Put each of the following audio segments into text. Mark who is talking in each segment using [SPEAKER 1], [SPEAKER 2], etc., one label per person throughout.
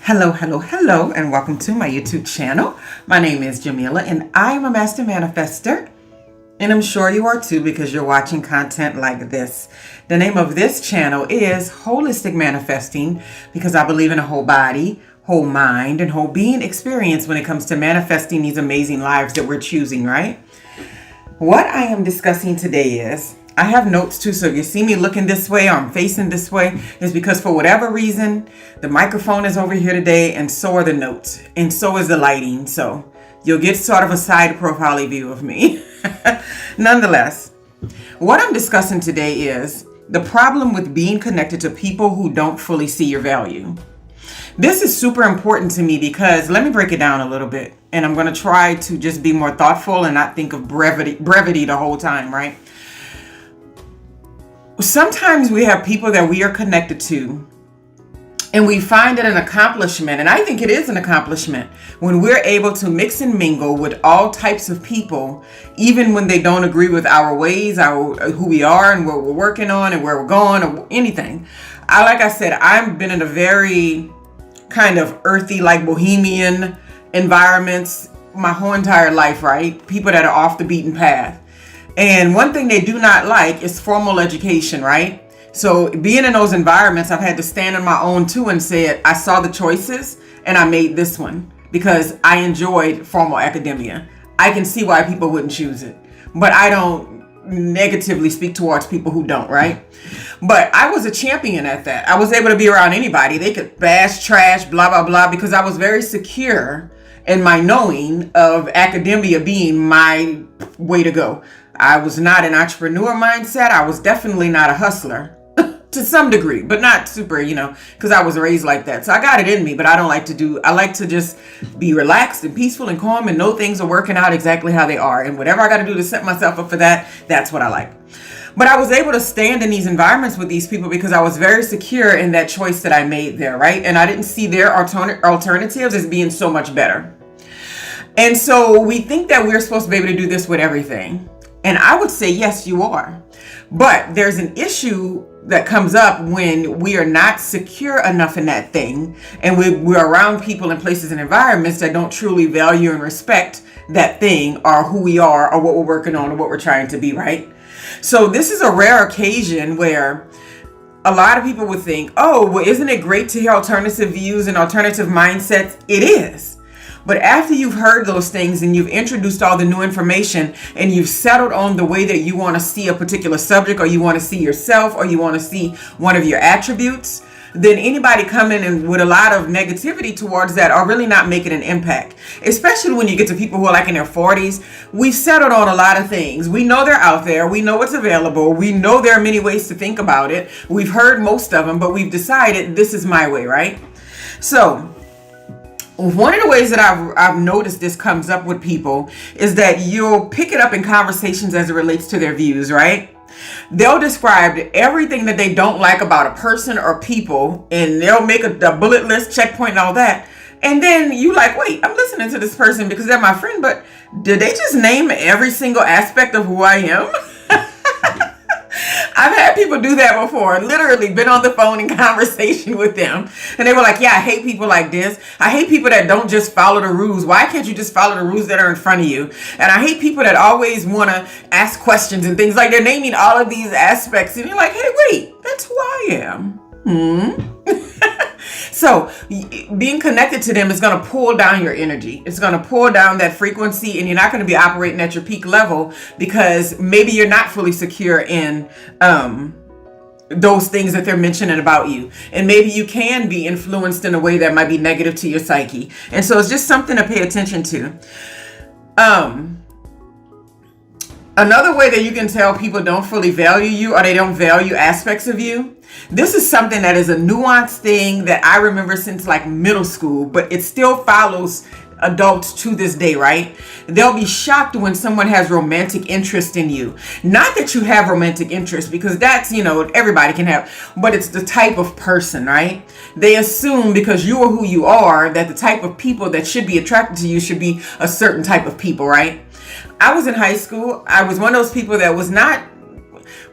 [SPEAKER 1] Hello, hello, hello, and welcome to my YouTube channel. My name is Jameelah, and I am a master manifester. And I'm sure you are too because you're watching content like this. The name of this channel is Holistic Manifesting because I believe in a whole body, whole mind, and whole being experience when it comes to manifesting these amazing lives that we're choosing, right? What I am discussing today is, I have notes too, so if you see me looking this way or I'm facing this way, is because for whatever reason, the microphone is over here today and so are the notes and so is the lighting. So you'll get sort of a side profile view of me. Nonetheless, what I'm discussing today is the problem with being connected to people who don't fully see your value. This is super important to me because let me break it down a little bit. And I'm going to try to just be more thoughtful and not think of brevity the whole time, right? Sometimes we have people that we are connected to and we find it an accomplishment, and I think it is an accomplishment, when we're able to mix and mingle with all types of people, even when they don't agree with our ways, who we are and what we're working on and where we're going or anything. Like I said, I've been in a very kind of earthy, like bohemian environments my whole entire life, right? People that are off the beaten path. And one thing they do not like is formal education, right? So being in those environments, I've had to stand on my own too and say, I saw the choices and I made this one because I enjoyed formal academia. I can see why people wouldn't choose it, but I don't negatively speak towards people who don't, right? But I was a champion at that. I was able to be around anybody. They could bash, trash, blah, blah, blah, because I was very secure in my knowing of academia being my way to go. I was not an entrepreneur mindset. I was definitely not a hustler to some degree, but not super, because I was raised like that. So I got it in me, but I like to just be relaxed and peaceful and calm and know things are working out exactly how they are. And whatever I got to do to set myself up for that, that's what I like. But I was able to stand in these environments with these people because I was very secure in that choice that I made there, right? And I didn't see their alternatives as being so much better. And so we think that we're supposed to be able to do this with everything. And I would say, yes, you are. But there's an issue that comes up when we are not secure enough in that thing. And we're around people and places and environments that don't truly value and respect that thing or who we are or what we're working on or what we're trying to be, right? So this is a rare occasion where a lot of people would think, oh, well, isn't it great to hear alternative views and alternative mindsets? It is. But after you've heard those things and you've introduced all the new information and you've settled on the way that you want to see a particular subject or you want to see yourself or you want to see one of your attributes, then anybody coming in with a lot of negativity towards that are really not making an impact. Especially when you get to people who are like in their 40s. We've settled on a lot of things. We know they're out there. We know what's available. We know there are many ways to think about it. We've heard most of them, but we've decided this is my way, right? So one of the ways that I've noticed this comes up with people is that you'll pick it up in conversations as it relates to their views, right? They'll describe everything that they don't like about a person or people, and they'll make a bullet list, checkpoint, and all that. And then you like, wait, I'm listening to this person because they're my friend, but did they just name every single aspect of who I am? I've had people do that before, literally been on the phone in conversation with them. And they were like, yeah, I hate people like this. I hate people that don't just follow the rules. Why can't you just follow the rules that are in front of you? And I hate people that always want to ask questions and things like they're naming all of these aspects. And you're like, hey, wait, that's who I am. So being connected to them is going to pull down your energy. It's going to pull down that frequency and you're not going to be operating at your peak level because maybe you're not fully secure in those things that they're mentioning about you. And maybe you can be influenced in a way that might be negative to your psyche. And so it's just something to pay attention to. Another way that you can tell people don't fully value you or they don't value aspects of you. This is something that is a nuanced thing that I remember since like middle school, but it still follows adults to this day, right? They'll be shocked when someone has romantic interest in you. Not that you have romantic interest, because that's, everybody can have, but it's the type of person, right? They assume because you are who you are, that the type of people that should be attracted to you should be a certain type of people, right? I was in high school. I was one of those people that was not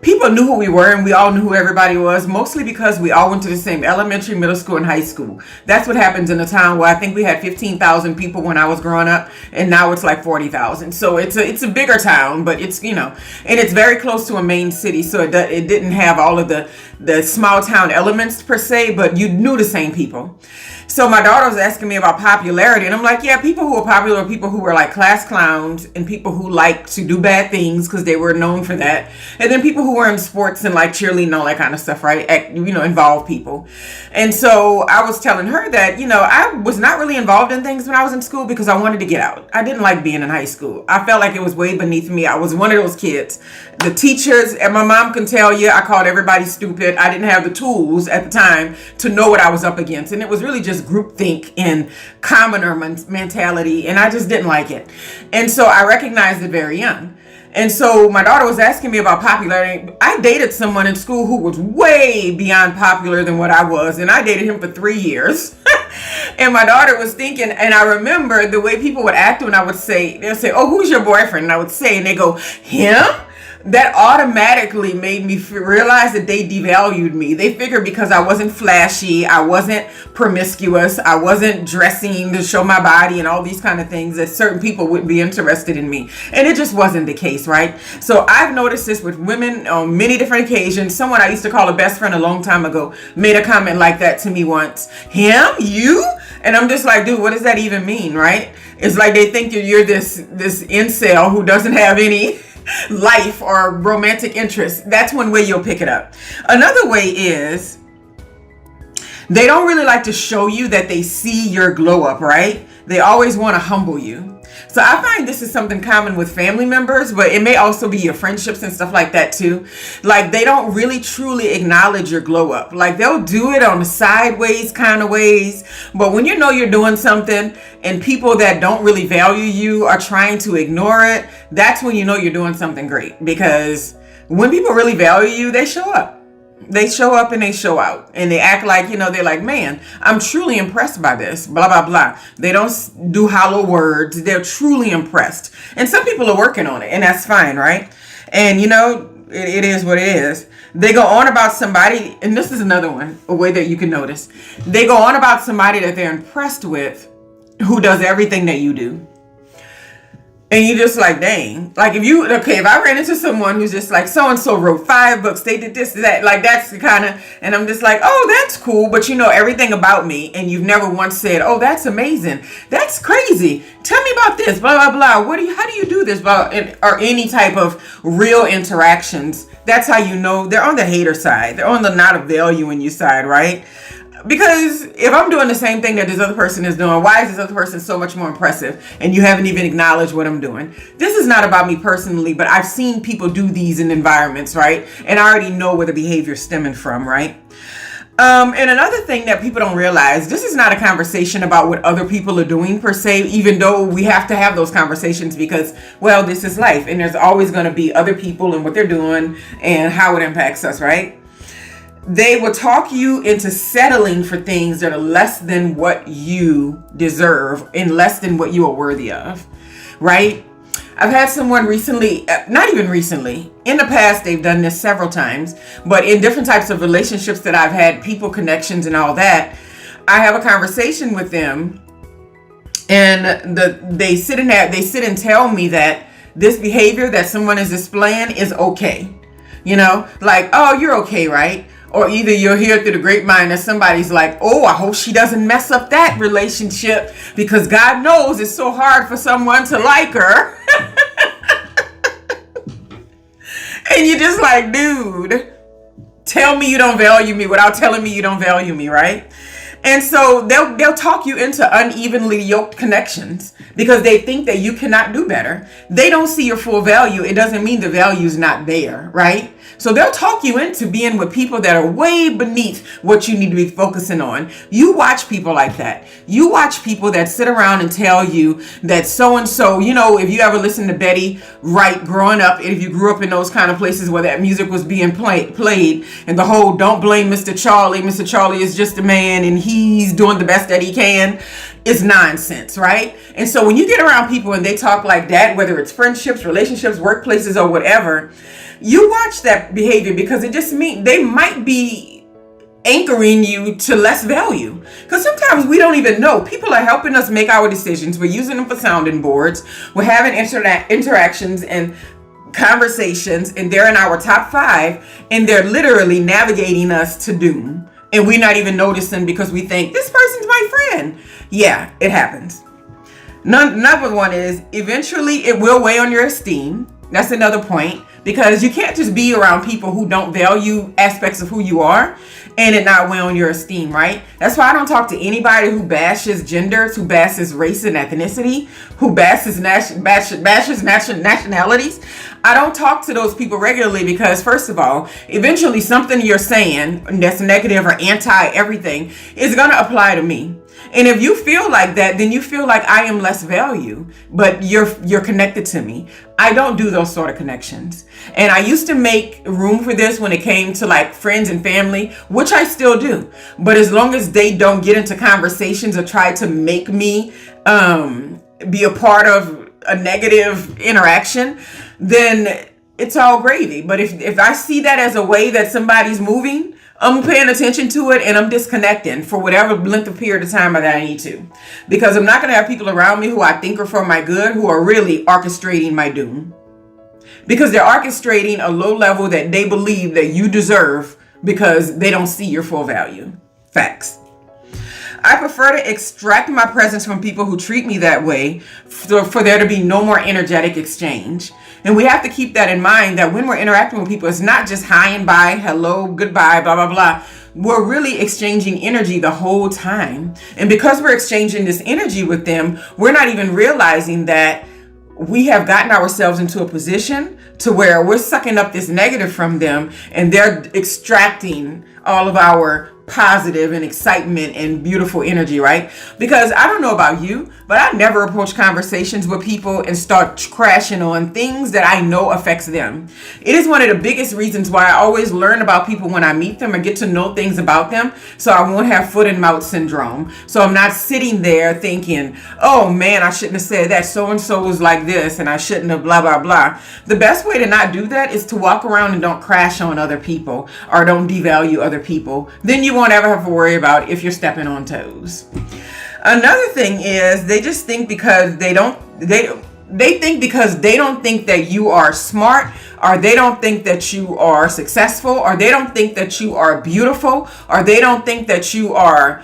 [SPEAKER 1] people knew who we were and we all knew who everybody was, mostly because we all went to the same elementary, middle school, and high school. That's what happens in a town where I think we had 15,000 people when I was growing up, and now it's like 40,000. So it's a bigger town, but it's, and it's very close to a main city, so it didn't have all of the small town elements per se, but you knew the same people. So my daughter was asking me about popularity, and I'm like, yeah, people who are popular are people who were like class clowns and people who like to do bad things because they were known for that. And then people who were in sports and like cheerleading and all that kind of stuff, right? Involve people. And so I was telling her that, I was not really involved in things when I was in school because I wanted to get out. I didn't like being in high school. I felt like it was way beneath me. I was one of those kids. The teachers, and my mom can tell you, I called everybody stupid. I didn't have the tools at the time to know what I was up against. And it was really just groupthink and commoner mentality, and I just didn't like it. And so I recognized it very young. And so my daughter was asking me about popularity. I dated someone in school who was way beyond popular than what I was, and I dated him for 3 years. And my daughter was thinking, and I remember the way people would act when I would say, they'll say, oh, who's your boyfriend? And I would say, and they go, him? That automatically made me realize that they devalued me. They figured because I wasn't flashy, I wasn't promiscuous, I wasn't dressing to show my body and all these kind of things, that certain people wouldn't be interested in me. And it just wasn't the case, right? So I've noticed this with women on many different occasions. Someone I used to call a best friend a long time ago made a comment like that to me once. Him? You? And I'm just like, dude, what does that even mean, right? It's like they think you're this incel who doesn't have any life or romantic interest. That's one way you'll pick it up. Another way is they don't really like to show you that they see your glow up, right? They always want to humble you. So I find this is something common with family members, but it may also be your friendships and stuff like that too. Like they don't really truly acknowledge your glow up. Like they'll do it on the sideways kind of ways. But when you know you're doing something and people that don't really value you are trying to ignore it, that's when you know you're doing something great. Because when people really value you, they show up. They show up and they show out and they act like, they're like, man, I'm truly impressed by this, blah, blah, blah. They don't do hollow words. They're truly impressed. And some people are working on it, and that's fine, right? And, it is what it is. They go on about somebody, and this is another one, a way that you can notice. They go on about somebody that they're impressed with who does everything that you do. And you just like, dang, like if I ran into someone who's just like, so-and-so wrote 5 books, they did this, that, like that's the kind of, and I'm just like, oh, that's cool. But you know everything about me and you've never once said, oh, that's amazing. That's crazy. Tell me about this, blah, blah, blah. How do you do this? Or any type of real interactions. That's how you know they're on the hater side. They're on the not a value in you side, right? Because if I'm doing the same thing that this other person is doing, why is this other person so much more impressive and you haven't even acknowledged what I'm doing? This is not about me personally, but I've seen people do these in environments, right? And I already know where the behavior is stemming from, right? And another thing that people don't realize, this is not a conversation about what other people are doing per se, even though we have to have those conversations because, well, this is life and there's always going to be other people and what they're doing and how it impacts us, right? They will talk you into settling for things that are less than what you deserve and less than what you are worthy of, right? I've had someone recently, not even recently, in the past, they've done this several times, but in different types of relationships that I've had, people connections and all that, I have a conversation with them and they sit and tell me that this behavior that someone is displaying is okay. Like, oh, you're okay, right? Or either you'll hear through the grapevine that somebody's like, oh, I hope she doesn't mess up that relationship because God knows it's so hard for someone to like her. And you're just like, dude, tell me you don't value me without telling me you don't value me, right? And so they'll talk you into unevenly yoked connections because they think that you cannot do better. They don't see your full value. It doesn't mean the value's not there, right? So they'll talk you into being with people that are way beneath what you need to be focusing on. You watch people like that. You watch people that sit around and tell you that so-and-so, if you ever listen to Betty Wright growing up, if you grew up in those kind of places where that music was being played and the whole don't blame Mr. Charlie is just a man and he's doing the best that he can, is nonsense, right? And so when you get around people and they talk like that, whether it's friendships, relationships, workplaces, or whatever, you watch that behavior, because it just means they might be anchoring you to less value. Because sometimes we don't even know. People are helping us make our decisions. We're using them for sounding boards. We're having interactions and conversations, and they're in our top 5, and they're literally navigating us to doom. And we're not even noticing because we think this person's my friend. Yeah, it happens. Number one is eventually it will weigh on your esteem. That's another point, because you can't just be around people who don't value aspects of who you are and it not weigh on your esteem, right? That's why I don't talk to anybody who bashes genders, who bashes race and ethnicity, who bashes nationalities. I don't talk to those people regularly because, first of all, eventually something you're saying that's negative or anti everything is going to apply to me. And if you feel like that, then you feel like I am less value, but you're connected to me. I don't do those sort of connections. And I used to make room for this when it came to like friends and family, which I still do. But as long as they don't get into conversations or try to make me be a part of a negative interaction, then it's all gravy. But if I see that as a way that somebody's moving, I'm paying attention to it and I'm disconnecting for whatever length of period of time that I need to. Because I'm not going to have people around me who I think are for my good who are really orchestrating my doom. Because they're orchestrating a low level that they believe that you deserve because they don't see your full value. Facts. I prefer to extract my presence from people who treat me that way for there to be no more energetic exchange. And we have to keep that in mind, that when we're interacting with people, it's not just hi and bye, hello, goodbye, blah, blah, blah. We're really exchanging energy the whole time. And because we're exchanging this energy with them, we're not even realizing that we have gotten ourselves into a position to where we're sucking up this negative from them and they're extracting all of our positive and excitement and beautiful energy, right? Because I don't know about you, but I never approach conversations with people and start crashing on things that I know affects them. It is one of the biggest reasons why I always learn about people when I meet them and get to know things about them, so I won't have foot and mouth syndrome. So I'm not sitting there thinking, oh man, I shouldn't have said that, so and so was like this and I shouldn't have blah blah blah. The best way to not do that is to walk around and don't crash on other people or don't devalue other people. Then you won't ever have to worry about if you're stepping on toes. Another thing is they just think because they think because they don't think that you are smart, or they don't think that you are successful, or they don't think that you are beautiful, or they don't think that you are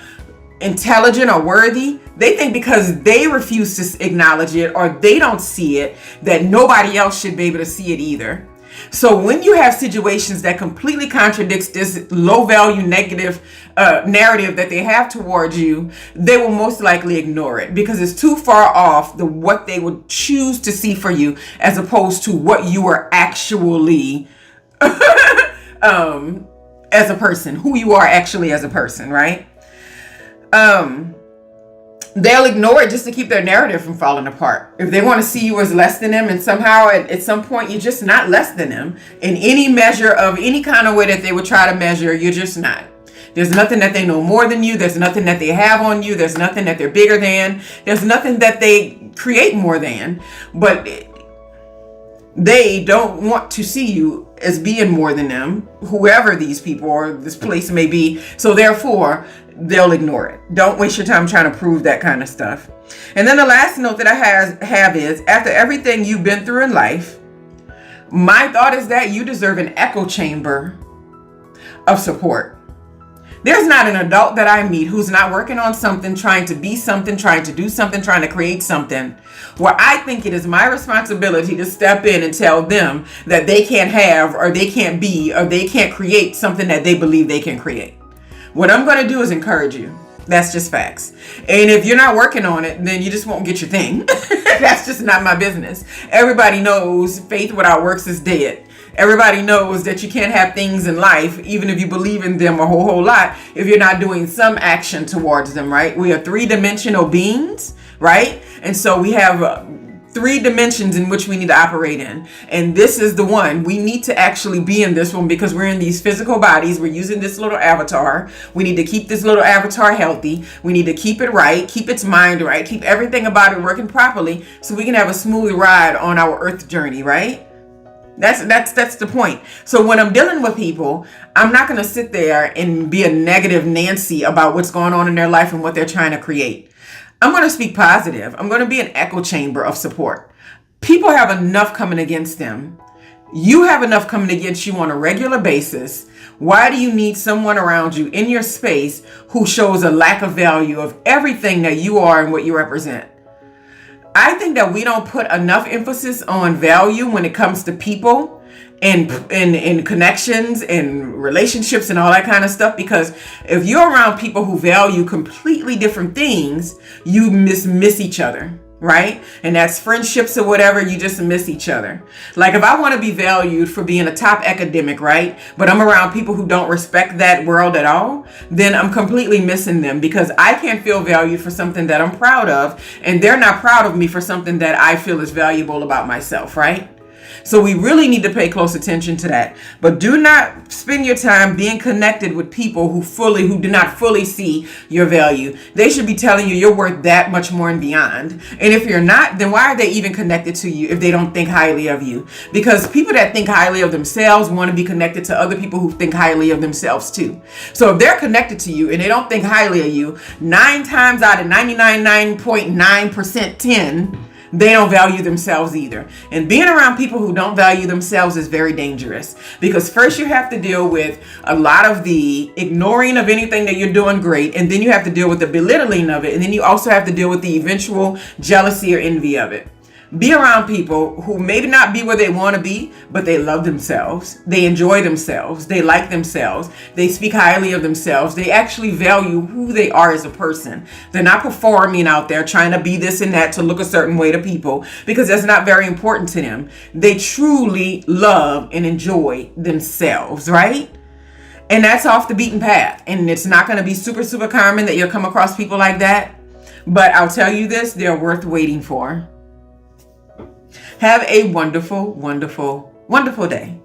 [SPEAKER 1] intelligent or worthy. They think because they refuse to acknowledge it or they don't see it, that nobody else should be able to see it either. So when you have situations that completely contradicts this low value negative narrative that they have towards you, they will most likely ignore it because it's too far off what they would choose to see for you as opposed to what you are actually as a person, who you are actually as a person, right? They'll ignore it just to keep their narrative from falling apart. If they want to see you as less than them, and somehow at some point you're just not less than them in any measure of any kind of way that they would try to measure, you're just not. There's nothing that they know more than you. There's nothing that they have on you. There's nothing that they're bigger than. There's nothing that they create more than. But they don't want to see you as being more than them, whoever these people or this place may be. So therefore, they'll ignore it. Don't waste your time trying to prove that kind of stuff. And then the last note that I have is, after everything you've been through in life, my thought is that you deserve an echo chamber of support. There's not an adult that I meet who's not working on something, trying to be something, trying to do something, trying to create something, where I think it is my responsibility to step in and tell them that they can't have, or they can't be, or they can't create something that they believe they can create. What I'm going to do is encourage you. That's just facts. And if you're not working on it, then you just won't get your thing. That's just not my business. Everybody knows faith without works is dead. Everybody knows that you can't have things in life, even if you believe in them a whole lot, if you're not doing some action towards them, right? We are three-dimensional beings, right? And so we have three dimensions in which we need to operate in. And this is the one. We need to actually be in this one because we're in these physical bodies. We're using this little avatar. We need to keep this little avatar healthy. We need to keep it right, keep its mind right, keep everything about it working properly so we can have a smooth ride on our earth journey, right? That's the point. So when I'm dealing with people, I'm not going to sit there and be a negative Nancy about what's going on in their life and what they're trying to create. I'm going to speak positive. I'm going to be an echo chamber of support. People have enough coming against them. You have enough coming against you on a regular basis. Why do you need someone around you in your space who shows a lack of value of everything that you are and what you represent? I think that we don't put enough emphasis on value when it comes to people and connections and relationships and all that kind of stuff, because if you're around people who value completely different things, you miss each other. Right? And that's friendships or whatever, you just miss each other. Like if I want to be valued for being a top academic, right? But I'm around people who don't respect that world at all, then I'm completely missing them, because I can't feel valued for something that I'm proud of, and they're not proud of me for something that I feel is valuable about myself, right? So we really need to pay close attention to that. But do not spend your time being connected with people who do not fully see your value. They should be telling you you're worth that much more and beyond. And if you're not, then why are they even connected to you if they don't think highly of you? Because people that think highly of themselves want to be connected to other people who think highly of themselves too. So if they're connected to you and they don't think highly of you, 9 times out of 99.9% 10, they don't value themselves either. And being around people who don't value themselves is very dangerous, because first you have to deal with a lot of the ignoring of anything that you're doing great, and then you have to deal with the belittling of it, and then you also have to deal with the eventual jealousy or envy of it. Be around people who maybe not be where they want to be, but they love themselves. They enjoy themselves. They like themselves. They speak highly of themselves. They actually value who they are as a person. They're not performing out there trying to be this and that to look a certain way to people, because that's not very important to them. They truly love and enjoy themselves, right? And that's off the beaten path. And it's not going to be super, super common that you'll come across people like that. But I'll tell you this, they're worth waiting for. Have a wonderful, wonderful, wonderful day.